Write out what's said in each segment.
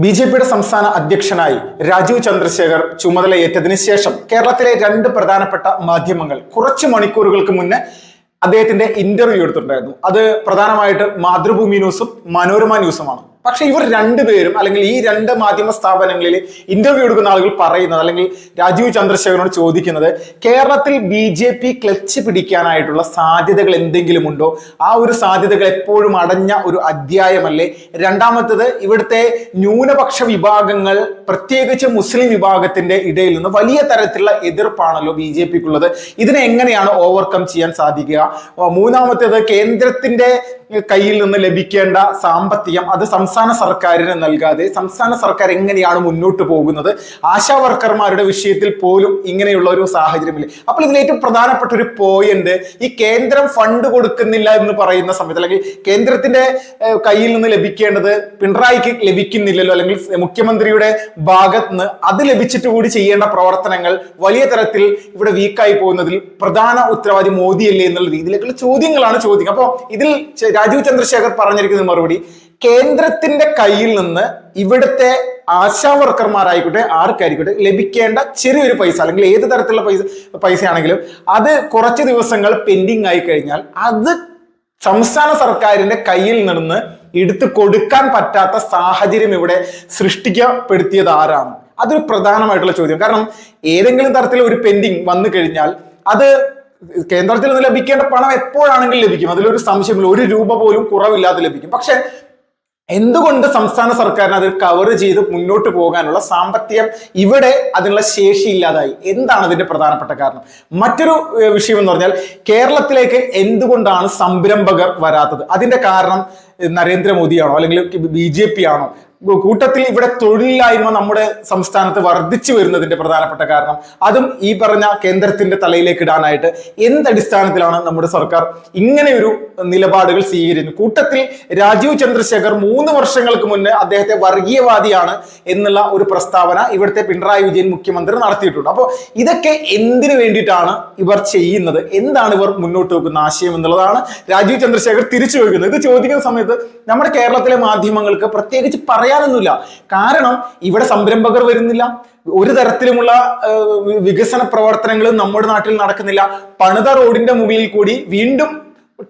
ബി.ജെ.പിയുടെ സംസ്ഥാന അധ്യക്ഷനായി രാജീവ് ചന്ദ്രശേഖർ ചുമതലയേറ്റതിന് ശേഷം കേരളത്തിലെ രണ്ട് പ്രധാനപ്പെട്ട മാധ്യമങ്ങൾ കുറച്ച് മണിക്കൂറുകൾക്ക് മുന്നേ അദ്ദേഹത്തിന്റെ ഇന്റർവ്യൂ എടുത്തിട്ടുണ്ടായിരുന്നു. അത് പ്രധാനമായിട്ട് മാതൃഭൂമി ന്യൂസും മനോരമ ന്യൂസുമാണ്. പക്ഷെ ഇവർ രണ്ടുപേരും അല്ലെങ്കിൽ ഈ രണ്ട് മാധ്യമ സ്ഥാപനങ്ങളിൽ ഇന്റർവ്യൂ എടുക്കുന്ന ആളുകൾ പറയുന്നത് അല്ലെങ്കിൽ രാജീവ് ചന്ദ്രശേഖരനോട് ചോദിക്കുന്നത് കേരളത്തിൽ ബി.ജെ.പി ക്ലച്ച് പിടിക്കാനായിട്ടുള്ള സാധ്യതകൾ എന്തെങ്കിലും ഉണ്ടോ? ആ ഒരു സാധ്യതകൾ എപ്പോഴും അടഞ്ഞ ഒരു അധ്യായമല്ലേ? രണ്ടാമത്തത്, ഇവിടുത്തെ ന്യൂനപക്ഷ വിഭാഗങ്ങൾ പ്രത്യേകിച്ച് മുസ്ലിം വിഭാഗത്തിന്റെ ഇടയിൽ നിന്ന് വലിയ തരത്തിലുള്ള എതിർപ്പാണല്ലോ ബി.ജെ.പിക്കുള്ളത്. ഇതിനെ എങ്ങനെയാണ് ഓവർകം ചെയ്യാൻ സാധിക്കുക? മൂന്നാമത്തേത്, കേന്ദ്രത്തിന്റെ കയ്യിൽ നിന്ന് ലഭിക്കേണ്ട സാമ്പത്തികം അത് സംസ്ഥാന സർക്കാരിന് നൽകാതെ സംസ്ഥാന സർക്കാർ എങ്ങനെയാണ് മുന്നോട്ട് പോകുന്നത്? ആശാ വർക്കർമാരുടെ വിഷയത്തിൽ പോലും ഇങ്ങനെയുള്ള ഒരു സാഹചര്യമില്ല. അപ്പോൾ ഇതിൽ ഏറ്റവും പ്രധാനപ്പെട്ട ഒരു പോയിന്റ്, ഈ കേന്ദ്രം ഫണ്ട് കൊടുക്കുന്നില്ല എന്ന് പറയുന്ന സമയത്ത് അല്ലെങ്കിൽ കേന്ദ്രത്തിന്റെ കയ്യിൽ നിന്ന് ലഭിക്കേണ്ടത് പിണറായിക്ക് ലഭിക്കുന്നില്ലല്ലോ, അല്ലെങ്കിൽ മുഖ്യമന്ത്രിയുടെ ഭാഗത്ത് നിന്ന് അത് ലഭിച്ചിട്ട് കൂടി ചെയ്യേണ്ട പ്രവർത്തനങ്ങൾ വലിയ തരത്തിൽ ഇവിടെ വീക്കായി പോകുന്നതിൽ പ്രധാന ഉത്തരവാദി മോദിയല്ലേ എന്നുള്ള രീതിയിലേക്കുള്ള ചോദ്യങ്ങളാണ് ചോദിക്കുക. അപ്പോൾ ഇതിൽ രാജീവ് ചന്ദ്രശേഖർ പറഞ്ഞിരിക്കുന്ന മറുപടി, കേന്ദ്രത്തിന്റെ കയ്യിൽ നിന്ന് ഇവിടുത്തെ ആശാ വർക്കർമാരായിക്കോട്ടെ ആർക്കായിക്കോട്ടെ ലഭിക്കേണ്ട ചെറിയൊരു പൈസ അല്ലെങ്കിൽ ഏത് തരത്തിലുള്ള പൈസയാണെങ്കിലും അത് കുറച്ച് ദിവസങ്ങൾ പെൻഡിങ് ആയി കഴിഞ്ഞാൽ അത് സംസ്ഥാന സർക്കാരിന്റെ കയ്യിൽ നിന്ന് എടുത്തു കൊടുക്കാൻ പറ്റാത്ത സാഹചര്യം ഇവിടെ സൃഷ്ടിക്കപ്പെടുത്തിയത് ആരാണ്? അതൊരു പ്രധാനമായിട്ടുള്ള ചോദ്യം. കാരണം ഏതെങ്കിലും തരത്തിൽ ഒരു പെൻഡിങ് വന്നു കഴിഞ്ഞാൽ അത് കേന്ദ്രത്തിൽ നിന്ന് ലഭിക്കേണ്ട പണം എപ്പോഴാണെങ്കിലും ലഭിക്കും, അതിലൊരു സംശയമില്ല. ഒരു രൂപ പോലും കുറവില്ലാതെ ലഭിക്കും. പക്ഷെ എന്തുകൊണ്ട് സംസ്ഥാന സർക്കാരിന് അത് കവർ ചെയ്ത് മുന്നോട്ട് പോകാനുള്ള സാമ്പത്തികം ഇവിടെ അതിനുള്ള ശേഷി ഇല്ലാതായി? എന്താണ് അതിന്റെ പ്രധാനപ്പെട്ട കാരണം? മറ്റൊരു വിഷയം എന്ന് പറഞ്ഞാൽ, കേരളത്തിലേക്ക് എന്തുകൊണ്ടാണ് സംരംഭകർ വരാത്തത്? അതിന്റെ കാരണം നരേന്ദ്രമോദിയാണോ അല്ലെങ്കിൽ ബി.ജെ.പി ആണോ? കൂട്ടത്തിൽ ഇവിടെ തൊഴിലില്ലായ്മ നമ്മുടെ സംസ്ഥാനത്ത് വർദ്ധിച്ചു വരുന്നതിന്റെ പ്രധാനപ്പെട്ട കാരണം അതും ഈ പറഞ്ഞ കേന്ദ്രത്തിന്റെ തലയിലേക്ക് ഇടാനായിട്ട് എന്തടിസ്ഥാനത്തിലാണ് നമ്മുടെ സർക്കാർ ഇങ്ങനെയൊരു നിലപാടുകൾ സ്വീകരിക്കുന്നത്? കൂട്ടത്തിൽ രാജീവ് ചന്ദ്രശേഖർ 3 വർഷങ്ങൾക്ക് മുന്നേ അദ്ദേഹത്തെ വർഗീയവാദിയാണ് എന്നുള്ള ഒരു പ്രസ്താവന ഇവിടുത്തെ പിണറായി വിജയൻ മുഖ്യമന്ത്രി നടത്തിയിട്ടുണ്ട്. അപ്പോൾ ഇതൊക്കെ എന്തിനു വേണ്ടിയിട്ടാണ് ഇവർ ചെയ്യുന്നത്? എന്താണ് ഇവർ മുന്നോട്ട് വെക്കുന്ന ആശയം എന്നുള്ളതാണ് രാജീവ് ചന്ദ്രശേഖർ തിരിച്ചു വെക്കുന്നത്. ഇത് ചോദിക്കുന്ന സമയത്ത് നമ്മുടെ കേരളത്തിലെ മാധ്യമങ്ങൾക്ക് പ്രത്യേകിച്ച് പറയാനൊന്നുമില്ല. കാരണം ഇവിടെ സംരംഭകർ വരുന്നില്ല, ഒരു തരത്തിലുമുള്ള വികസന പ്രവർത്തനങ്ങളും നമ്മുടെ നാട്ടിൽ നടക്കുന്നില്ല. പണിത റോഡിന്റെ മുകളിൽ കൂടി വീണ്ടും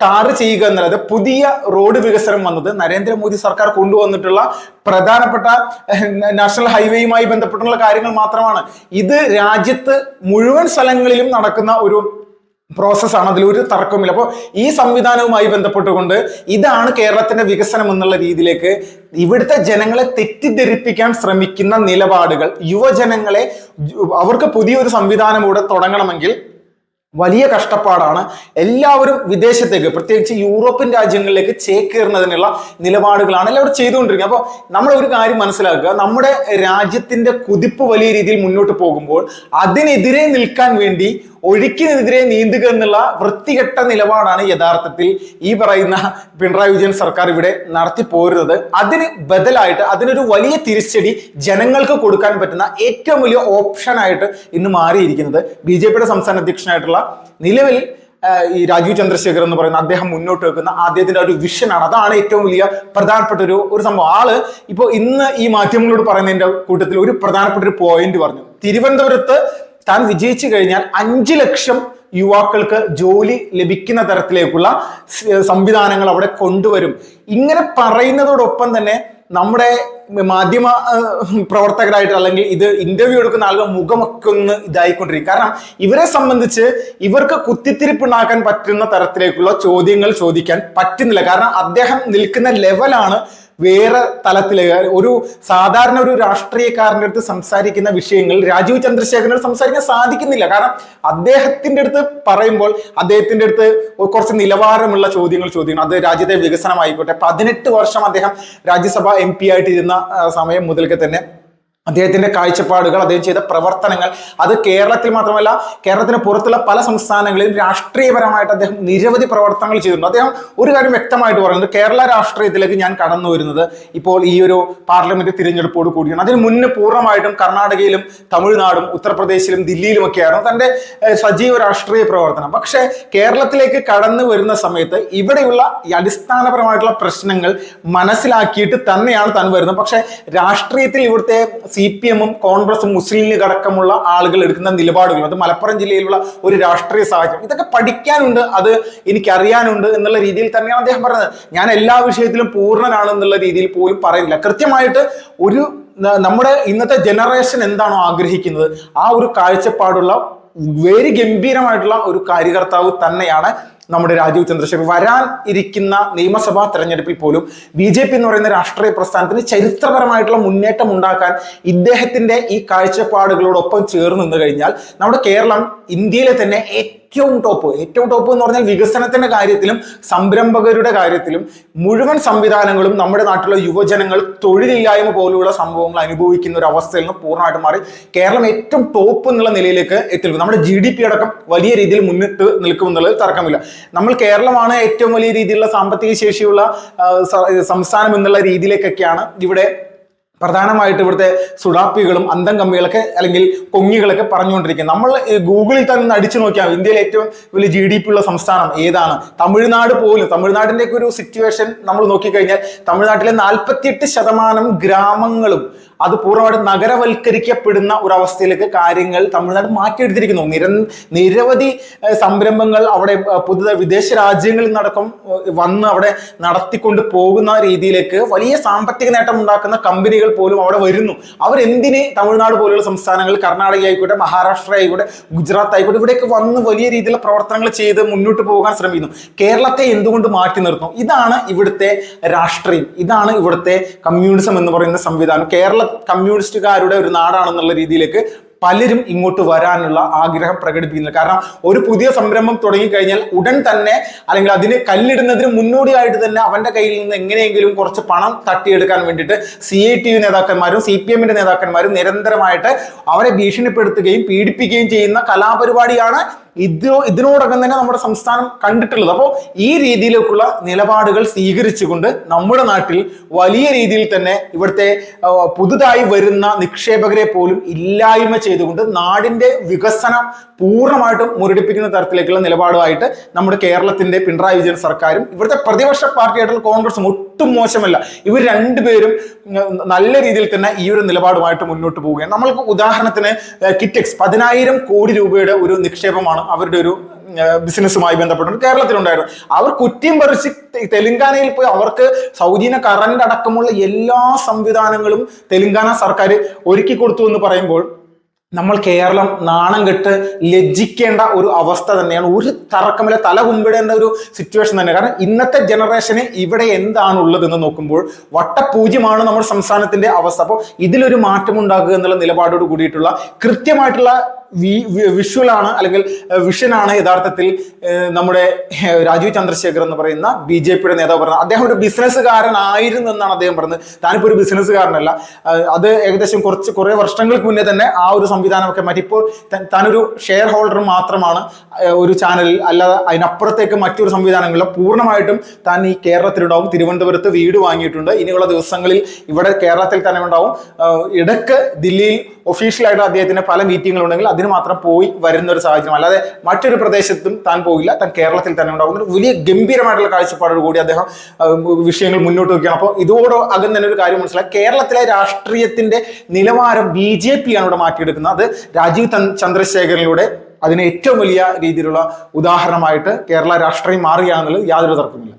ടാർ ചെയ്യുക എന്നുള്ളത്, പുതിയ റോഡ് വികസനം വന്നത് നരേന്ദ്രമോദി സർക്കാർ കൊണ്ടുവന്നിട്ടുള്ള പ്രധാനപ്പെട്ട നാഷണൽ ഹൈവേയുമായി ബന്ധപ്പെട്ടുള്ള കാര്യങ്ങൾ മാത്രമാണ്. ഇത് രാജ്യത്ത് മുഴുവൻ സ്ഥലങ്ങളിലും നടക്കുന്ന ഒരു പ്രോസസ്സാണ്, അതിലൊരു തർക്കമില്ല. അപ്പോൾ ഈ സംവിധാനവുമായി ബന്ധപ്പെട്ടുകൊണ്ട് ഇതാണ് കേരളത്തിന്റെ വികസനം എന്നുള്ള രീതിയിലേക്ക് ഇവിടുത്തെ ജനങ്ങളെ തെറ്റിദ്ധരിപ്പിക്കാൻ ശ്രമിക്കുന്ന നിലപാടുകൾ, യുവജനങ്ങളെ അവർക്ക് പുതിയൊരു സംവിധാനം ഇവിടെ തുടങ്ങണമെങ്കിൽ വലിയ കഷ്ടപ്പാടാണ്. എല്ലാവരും വിദേശത്തേക്ക്, പ്രത്യേകിച്ച് യൂറോപ്യൻ രാജ്യങ്ങളിലേക്ക് ചേക്കേറുന്നതിനുള്ള നിലപാടുകളാണ് എല്ലാവരും ചെയ്തുകൊണ്ടിരിക്കുന്നത്. അപ്പോൾ നമ്മൾ ഒരു കാര്യം മനസ്സിലാക്കുക, നമ്മുടെ രാജ്യത്തിന്റെ കുതിപ്പ് വലിയ രീതിയിൽ മുന്നോട്ട് പോകുമ്പോൾ അതിനെതിരെ നിൽക്കാൻ വേണ്ടി ഒഴുക്കിനെതിരെ നീന്തുക എന്നുള്ള വൃത്തികെട്ട നിലപാടാണ് യഥാർത്ഥത്തിൽ ഈ പറയുന്ന പിണറായി വിജയൻ സർക്കാർ ഇവിടെ നടത്തി പോരുന്നത്. അതിന് ബദലായിട്ട് അതിനൊരു വലിയ തിരിച്ചടി ജനങ്ങൾക്ക് കൊടുക്കാൻ പറ്റുന്ന ഏറ്റവും വലിയ ഓപ്ഷനായിട്ട് ഇന്ന് മാറിയിരിക്കുന്നത് ബി.ജെ.പിയുടെ സംസ്ഥാന അധ്യക്ഷനായിട്ടുള്ള നിലവിൽ ഈ രാജീവ് ചന്ദ്രശേഖർ എന്ന് പറയുന്ന അദ്ദേഹം മുന്നോട്ട് വെക്കുന്ന അദ്ദേഹത്തിന്റെ ഒരു വിഷനാണ്. അതാണ് ഏറ്റവും വലിയ പ്രധാനപ്പെട്ട ഒരു സംഭവം. ആള് ഇപ്പോൾ ഇന്ന് ഈ മാധ്യമങ്ങളോട് പറയുന്നതിന്റെ കൂട്ടത്തിൽ ഒരു പ്രധാനപ്പെട്ട ഒരു പോയിന്റ് പറഞ്ഞു. തിരുവനന്തപുരത്ത് താൻ വിജയിച്ചു കഴിഞ്ഞാൽ 5 ലക്ഷം യുവാക്കൾക്ക് ജോലി ലഭിക്കുന്ന തരത്തിലേക്കുള്ള സംവിധാനങ്ങൾ അവിടെ കൊണ്ടുവരും. ഇങ്ങനെ പറയുന്നതോടൊപ്പം തന്നെ നമ്മുടെ മാധ്യമ പ്രവർത്തകരായിട്ട് അല്ലെങ്കിൽ ഇത് ഇന്റർവ്യൂ എടുക്കുന്ന ആളുകൾ മുഖമൊക്കെ ഒന്ന് ഇതായിക്കൊണ്ടിരിക്കും. കാരണം ഇവരെ സംബന്ധിച്ച് ഇവർക്ക് കുത്തിത്തിരിപ്പുണ്ടാക്കാൻ പറ്റുന്ന തരത്തിലേക്കുള്ള ചോദ്യങ്ങൾ ചോദിക്കാൻ പറ്റുന്നില്ല. കാരണം അദ്ദേഹം നിൽക്കുന്ന ലെവലാണ് വേറെ തലത്തിലേക്ക്. ഒരു സാധാരണ ഒരു രാഷ്ട്രീയക്കാരൻ്റെ അടുത്ത് സംസാരിക്കുന്ന വിഷയങ്ങൾ രാജീവ് ചന്ദ്രശേഖരനോട് സംസാരിക്കാൻ സാധിക്കുന്നില്ല. കാരണം അദ്ദേഹത്തിന്റെ അടുത്ത് പറയുമ്പോൾ അദ്ദേഹത്തിന്റെ അടുത്ത് കുറച്ച് നിലവാരമുള്ള ചോദ്യങ്ങൾ ചോദിക്കണം. അത് രാജ്യത്തെ വികസനമായിക്കോട്ടെ. 18 വർഷം അദ്ദേഹം രാജ്യസഭ MP ആയിട്ടിരുന്ന സമയം മുതൽക്ക് തന്നെ അദ്ദേഹത്തിന്റെ കാഴ്ചപ്പാടുകൾ, അദ്ദേഹം ചെയ്ത പ്രവർത്തനങ്ങൾ, അത് കേരളത്തിൽ മാത്രമല്ല കേരളത്തിന് പുറത്തുള്ള പല സംസ്ഥാനങ്ങളിലും രാഷ്ട്രീയപരമായിട്ട് അദ്ദേഹം നിരവധി പ്രവർത്തനങ്ങൾ ചെയ്തിട്ടുണ്ട്. അദ്ദേഹം ഒരു കാര്യം വ്യക്തമായിട്ട് പറയുന്നത്, കേരള രാഷ്ട്രീയത്തിലേക്ക് ഞാൻ കടന്നു വരുന്നത് ഇപ്പോൾ ഈ ഒരു പാർലമെന്റ് തിരഞ്ഞെടുപ്പോട് കൂടിയാണ്. അതിന് മുന്നേ പൂർണ്ണമായിട്ടും കർണാടകയിലും തമിഴ്നാടും ഉത്തർപ്രദേശിലും ദില്ലിയിലുമൊക്കെയായിരുന്നു തന്റെ സജീവ രാഷ്ട്രീയ പ്രവർത്തനം. പക്ഷേ കേരളത്തിലേക്ക് കടന്നു വരുന്ന സമയത്ത് ഇവിടെയുള്ള ഈ അടിസ്ഥാനപരമായിട്ടുള്ള പ്രശ്നങ്ങൾ മനസ്സിലാക്കിയിട്ട് തന്നെയാണ് താൻ വരുന്നത്. പക്ഷേ രാഷ്ട്രീയത്തിൽ ഇവിടുത്തെ CPM-ഉം കോൺഗ്രസും മുസ്ലിം ലീഗ് അടക്കമുള്ള ആളുകൾ എടുക്കുന്ന നിലപാടുകൾ, അത് മലപ്പുറം ജില്ലയിലുള്ള ഒരു രാഷ്ട്രീയ സാഹചര്യം, ഇതൊക്കെ പഠിക്കാനുണ്ട്, അത് എനിക്കറിയാനുണ്ട് എന്നുള്ള രീതിയിൽ തന്നെയാണ് അദ്ദേഹം പറഞ്ഞത്. ഞാൻ എല്ലാ വിഷയത്തിലും പൂർണ്ണനാണ് എന്നുള്ള രീതിയിൽ പോലും പറയുന്നില്ല. കൃത്യമായിട്ട് ഒരു നമ്മുടെ ഇന്നത്തെ ജനറേഷൻ എന്താണോ ആഗ്രഹിക്കുന്നത് ആ ഒരു കാഴ്ചപ്പാടുള്ള വേറെ ഗംഭീരമായിട്ടുള്ള ഒരു കാര്യകർത്താവ് തന്നെയാണ് നമ്മുടെ രാജീവ് ചന്ദ്രശേഖർ. വരാൻ ഇരിക്കുന്ന നിയമസഭാ തെരഞ്ഞെടുപ്പിൽ പോലും BJP എന്ന് പറയുന്ന രാഷ്ട്രീയ പ്രസ്ഥാനത്തിന് ചരിത്രപരമായിട്ടുള്ള മുന്നേറ്റം ഉണ്ടാക്കാൻ ഇദ്ദേഹത്തിന്റെ ഈ കാഴ്ചപ്പാടുകളോടൊപ്പം ചേർന്ന് നിന്ന് കഴിഞ്ഞാൽ നമ്മുടെ കേരളം ഇന്ത്യയിലെ തന്നെ ഏറ്റവും ടോപ്പ് എന്ന് പറഞ്ഞാൽ വികസനത്തിന്റെ കാര്യത്തിലും സംരംഭകരുടെ കാര്യത്തിലും മുഴുവൻ സംവിധാനങ്ങളും നമ്മുടെ നാട്ടിലുള്ള യുവജനങ്ങൾ തൊഴിലില്ലായ്മ പോലുള്ള സംഭവങ്ങൾ അനുഭവിക്കുന്ന ഒരു അവസ്ഥയിൽ നിന്ന് പൂർണ്ണമായിട്ട് മാറി കേരളം ഏറ്റവും ടോപ്പ് എന്നുള്ള നിലയിലേക്ക് എത്തിക്കും. നമ്മുടെ GDP അടക്കം വലിയ രീതിയിൽ മുന്നിട്ട് നിൽക്കുമെന്നുള്ളത് തർക്കമില്ല. നമ്മൾ കേരളമാണ് ഏറ്റവും വലിയ രീതിയിലുള്ള സാമ്പത്തിക ശേഷിയുള്ള സംസ്ഥാനം എന്നുള്ള രീതിയിലേക്കൊക്കെയാണ് ഇവിടെ പ്രധാനമായിട്ട് ഇവിടുത്തെ സുഡാപ്പികളും അന്തം കമ്മികളൊക്കെ അല്ലെങ്കിൽ കൊങ്ങികളൊക്കെ പറഞ്ഞുകൊണ്ടിരിക്കുന്നത്. നമ്മൾ ഗൂഗിളിൽ തന്നെ അടിച്ചു നോക്കിയാൽ ഇന്ത്യയിലെ ഏറ്റവും വലിയ GDP ഉള്ള സംസ്ഥാനം ഏതാണ്? തമിഴ്നാട് പോലും, തമിഴ്നാടിന്റെ ഒരു സിറ്റുവേഷൻ നമ്മൾ നോക്കിക്കഴിഞ്ഞാൽ തമിഴ്നാട്ടിലെ 48% ഗ്രാമങ്ങളും അത് പൂർണ്ണമായിട്ട് നഗരവൽക്കരിക്കപ്പെടുന്ന ഒരു അവസ്ഥയിലേക്ക് കാര്യങ്ങൾ തമിഴ്നാട് മാറ്റിയെടുത്തിരിക്കുന്നു. നിരവധി സംരംഭങ്ങൾ അവിടെ പുതുതായി വിദേശ രാജ്യങ്ങളിൽ നടക്കം വന്ന് അവിടെ നടത്തിക്കൊണ്ട് പോകുന്ന രീതിയിലേക്ക് വലിയ സാമ്പത്തിക നേട്ടം ഉണ്ടാക്കുന്ന കമ്പനികൾ പോലും അവിടെ വരുന്നു. അവരെന്തിന് തമിഴ്നാട് പോലുള്ള സംസ്ഥാനങ്ങൾ, കർണാടക ആയിക്കോട്ടെ, മഹാരാഷ്ട്ര ആയിക്കോട്ടെ, ഗുജറാത്ത് ആയിക്കോട്ടെ, ഇവിടേക്ക് വന്ന് വലിയ രീതിയിലുള്ള പ്രവർത്തനങ്ങൾ ചെയ്ത് മുന്നോട്ട് പോകാൻ ശ്രമിക്കുന്നു. കേരളത്തെ എന്തുകൊണ്ട് മാറ്റി നിർത്തുന്നു? ഇതാണ് ഇവിടുത്തെ രാഷ്ട്രീയം, ഇതാണ് ഇവിടുത്തെ കമ്മ്യൂണിസം എന്ന് പറയുന്ന സംവിധാനം. കേരള കമ്മ്യൂണിസ്റ്റുകാരുടെ ഒരു നാടാണെന്നുള്ള രീതിയിലേക്ക് പലരും ഇങ്ങോട്ട് വരാനുള്ള ആഗ്രഹം പ്രകടിപ്പിക്കുന്നത്. കാരണം ഒരു പുതിയ സംരംഭം തുടങ്ങിക്കഴിഞ്ഞാൽ ഉടൻ തന്നെ അല്ലെങ്കിൽ അതിന് കല്ലിടുന്നതിന് മുന്നോടിയായിട്ട് തന്നെ അവന്റെ കയ്യിൽ നിന്ന് എങ്ങനെയെങ്കിലും കുറച്ച് പണം തട്ടിയെടുക്കാൻ വേണ്ടിയിട്ട് CITU നേതാക്കന്മാരും CPM-ന്റെ നേതാക്കന്മാരും നിരന്തരമായിട്ട് അവരെ ഭീഷണിപ്പെടുത്തുകയും പീഡിപ്പിക്കുകയും ചെയ്യുന്ന കലാപരിപാടിയാണ് ഇതിനോടകം തന്നെ നമ്മുടെ സംസ്ഥാനം കണ്ടിട്ടുള്ളത്. അപ്പോൾ ഈ രീതിയിലേക്കുള്ള നിലപാടുകൾ സ്വീകരിച്ചുകൊണ്ട് നമ്മുടെ നാട്ടിൽ വലിയ രീതിയിൽ തന്നെ ഇവിടുത്തെ പുതുതായി വരുന്ന നിക്ഷേപകരെ പോലും ഇല്ലായ്മ ചെയ്തുകൊണ്ട് നാടിന്റെ വികസനം പൂർണ്ണമായിട്ടും മുരടിപ്പിക്കുന്ന തരത്തിലേക്കുള്ള നിലപാടുമായിട്ട് നമ്മുടെ കേരളത്തിന്റെ പിണറായി വിജയൻ സർക്കാരും ഇവിടുത്തെ പ്രതിപക്ഷ പാർട്ടിയായിട്ടുള്ള കോൺഗ്രസും ഒട്ടും മോശമല്ല. ഇവർ രണ്ടുപേരും നല്ല രീതിയിൽ തന്നെ ഈ ഒരു നിലപാടുമായിട്ട് മുന്നോട്ട് പോവുകയാണ്. നമ്മൾക്ക് ഉദാഹരണത്തിന് കിറ്റെക്സ് 10,000 കോടി രൂപയുടെ ഒരു നിക്ഷേപമാണ് അവരുടെ ഒരു ബിസിനസ്സുമായി ബന്ധപ്പെട്ട് കേരളത്തിലുണ്ടായിരുന്നു. അവർ കുറ്റിയും പറിച്ച് തെലങ്കാനയിൽ പോയി അവർക്ക് സൗജന്യ കറണ്ട് അടക്കമുള്ള എല്ലാ സംവിധാനങ്ങളും തെലങ്കാന സർക്കാർ ഒരുക്കി കൊടുത്തു എന്ന് പറയുമ്പോൾ നമ്മൾ കേരളം നാണം കെട്ട് ലജ്ജിക്കേണ്ട ഒരു അവസ്ഥ തന്നെയാണ്. ഒരു തർക്കമില്ല, തല കുമ്പിടേണ്ട ഒരു സിറ്റുവേഷൻ തന്നെ. കാരണം ഇന്നത്തെ ജനറേഷന് ഇവിടെ എന്താണ് ഉള്ളതെന്ന് നോക്കുമ്പോൾ വട്ടപൂജ്യമാണ് നമ്മുടെ സംസ്ഥാനത്തിന്റെ അവസ്ഥ. അപ്പോൾ ഇതിലൊരു മാറ്റം ഉണ്ടാക്കുക എന്നുള്ള നിലപാടോട് കൂടിയിട്ടുള്ള കൃത്യമായിട്ടുള്ള വിഷ്വലാണ് അല്ലെങ്കിൽ വിഷനാണ് യഥാർത്ഥത്തിൽ നമ്മുടെ രാജീവ് ചന്ദ്രശേഖർ എന്ന് പറയുന്ന BJP-യുടെ നേതാവ് പറഞ്ഞത്. അദ്ദേഹം ഒരു ബിസിനസ്സുകാരനായിരുന്നു എന്നാണ് അദ്ദേഹം പറഞ്ഞത്. താനിപ്പോൾ ഒരു ബിസിനസ്സുകാരനല്ല. അത് ഏകദേശം കുറെ വർഷങ്ങൾക്ക് മുന്നേ തന്നെ ആ ഒരു സംവിധാനമൊക്കെ മാറ്റി ഇപ്പോൾ താനൊരു ഷെയർ ഹോൾഡർ മാത്രമാണ് ഒരു ചാനലിൽ, അല്ലാതെ അതിനപ്പുറത്തേക്ക് മറ്റൊരു സംവിധാനങ്ങളില്ല. പൂർണ്ണമായിട്ടും താൻ ഈ കേരളത്തിലുണ്ടാവും. തിരുവനന്തപുരത്ത് വീട് വാങ്ങിയിട്ടുണ്ട്. ഇനിയുള്ള ദിവസങ്ങളിൽ ഇവിടെ കേരളത്തിൽ തന്നെ ഉണ്ടാവും. ഇടയ്ക്ക് ദില്ലിയിൽ ഒഫീഷ്യലായിട്ട് അദ്ദേഹത്തിന് പല മീറ്റിങ്ങുകൾ ഉണ്ടെങ്കിൽ അതിന് മാത്രം പോയി വരുന്ന ഒരു സാഹചര്യം, അല്ലാതെ മറ്റൊരു പ്രദേശത്തും താൻ പോകില്ല. താൻ കേരളത്തിൽ തന്നെ ഉണ്ടാകുന്ന വലിയ ഗംഭീരമായിട്ടുള്ള കാഴ്ചപ്പാടോട് കൂടി അദ്ദേഹം വിഷയങ്ങൾ മുന്നോട്ട് വയ്ക്കുകയാണ്. അപ്പോൾ ഇതോട് അകം തന്നെ ഒരു കാര്യം മനസ്സിലായി, കേരളത്തിലെ രാഷ്ട്രീയത്തിന്റെ നിലവാരം BJP-ആണ് ഇവിടെ മാറ്റിയെടുക്കുന്നത്. അത് രാജീവ് ചന്ദ്രശേഖരനിലൂടെ അതിന് ഏറ്റവും വലിയ രീതിയിലുള്ള ഉദാഹരണമായിട്ട് കേരള രാഷ്ട്രീയം മാറുകയാണെന്നുള്ളത് യാതൊരു തർക്കമില്ല.